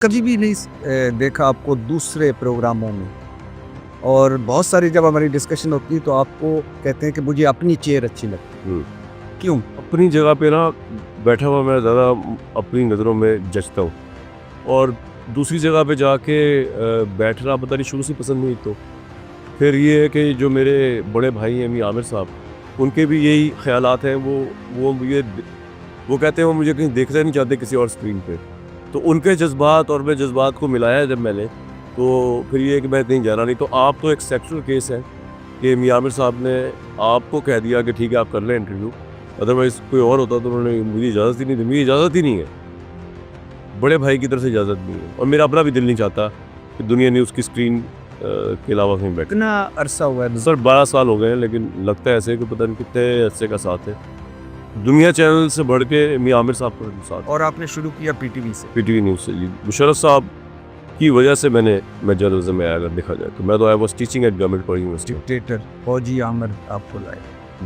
कभी भी नहीं देखा आपको दूसरे प्रोग्रामों में। और बहुत सारी जब हमारी डिस्कशन होती है तो आपको कहते हैं कि मुझे अपनी चेयर अच्छी लगती है। हुँ। क्यों? अपनी जगह पे ना बैठा हुआ मैं ज़्यादा अपनी नज़रों में जचता हूँ और दूसरी जगह पे जाके बैठना पता नहीं शुरू से पसंद नहीं। तो फिर ये है कि जो मेरे बड़े भाई हैं मी आमिर साहब, उनके भी यही ख़्यालात हैं। वो कहते हैं वो मुझे कहीं देखना नहीं चाहते किसी और स्क्रीन पे। तो उनके जज़्बात और मेरे जज़्बात को मिलाया जब मैंने, तो फिर ये है कि मैं कहीं जाना नहीं। तो आप तो एक एक्सेप्शनल केस है कि मी आमिर साहब ने आपको कह दिया कि ठीक है आप कर लें इंटरव्यू, अदरवाइज़ कोई और होता तो उन्होंने मुझे इजाज़त ही नहीं दी। मेरी इजाज़त ही नहीं है, बड़े भाई की तरफ से इजाज़त नहीं है और मेरा अपना भी दिल नहीं चाहता कि दुनिया न्यूज़ की स्क्रीन के अलावा कहीं बैठे। कितना अरसा हुआ है? सर 12 साल हो गए हैं, लेकिन लगता है ऐसे कि पता नहीं कितने अरसे का साथ है। दुनिया चैनल से बढ़ के मी आमिर साहब का साथ और आपने शुरू किया पीटीवी से। पीटीवी न्यूज़ से। जी, मुशर्रफ साहब की वजह से मैं जर्नलिज्म में आया। अगर देखा जाए तो मैं तो I was teaching eight government college university. Dictator फौजी आमिर आपको लाए।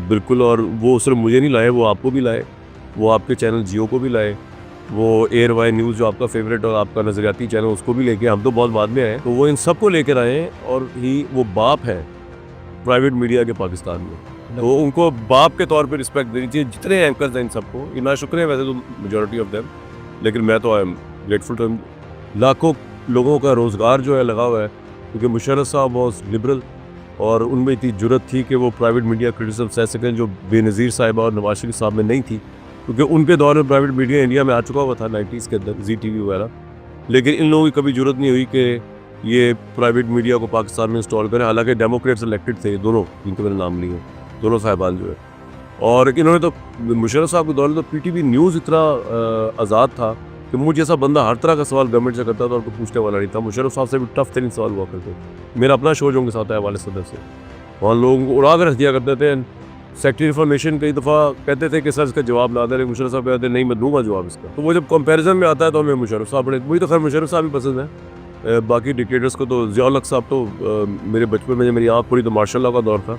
बिल्कुल, और वो सिर्फ मुझे नहीं लाए, वो आपको भी लाए, वो आपके चैनल जियो को भी लाए, वो एयर वाई न्यूज़ जो आपका फेवरेट और आपका नज़रियाती चैनल उसको भी लेके, हम तो बहुत बाद में आए, तो वो इन सबको लेकर आए हैं। और वो बाप है प्राइवेट मीडिया के पाकिस्तान में, तो उनको बाप के तौर पे रिस्पेक्ट देनी चाहिए। जितने एंकर्स हैं इन सबको, ये नाशुक्र हैं वैसे तो मेजॉरिटी ऑफ देम, लेकिन मैं तो आई एम ग्रेटफुल टू। लाखों लोगों का रोज़गार जो है लगा हुआ है, क्योंकि मुशर्रफ साहब वॉज लिबरल और उनमें इतनी जुर्रत थी कि वो प्राइवेट मीडिया क्रिटिसिज्म सह सकें, जो बेनज़ीर साहिबा और नवाज शरीफ साहब में नहीं थी, क्योंकि उनके दौर में प्राइवेट मीडिया इंडिया में आ चुका हुआ था 90s के अंदर, जी टीवी वगैरह। लेकिन इन लोगों की कभी जुर्रत नहीं हुई कि ये प्राइवेट मीडिया को पाकिस्तान में इंस्टॉल करें। हालांकि डेमोक्रेट्स इलेक्टेड थे दोनों, जिनके मैंने नाम लिए, दोनों साहिबान जो है। और इन्होंने तो मुशर्रफ साहब के दौर में तो पीटीवी न्यूज़ इतना आज़ाद था कि मुझ जैसा बंदा हर तरह का सवाल गवर्नमेंट से करता था और कोई पूछने वाला नहीं था। मुशर्रफ साहब से भी टफ तरीन सवाल हुआ करते। मेरा अपना शो जो उनके साथ है वाले सदर से, वहाँ लोगों को उड़ा कर रख दिया करते थे। सेक्रेटरी इन्फॉर्मेशन कई दफ़ा कहते थे कि सर इसका जवाब ला दे, लेकिन मुशर्रफ साहब कहते नहीं मैं दूंगा जवाब इसका। तो वो जब कंपैरिजन में आता है तो हमें मुशर्रफ साहब बड़े, मुझे तो खैर मुशर्रफ साहब ही पसंद है। बाकी डिक्टेटर्स को तो ज़िया उल हक साहब तो मेरे बचपन में जब मेरी आँख पूरी तो मार्शल लॉ का दौर था,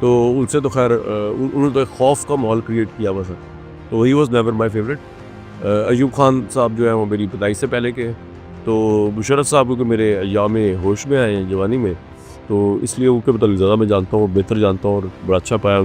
तो उनसे तो खैर उन्होंने तो एक खौफ का माहौल क्रिएट किया हुआ था, तो he was never my favourite. Ayub Khan साहब जो है वो मेरी पैदाइश से पहले के हैं, तो मुशर्रफ साहब क्योंकि मेरे अय्याम होश में आए हैं जवानी में, तो इसलिए उनके मतलब ज़्यादा मैं जानता हूँ, बेहतर जानता हूँ और बड़ा अच्छा पाया।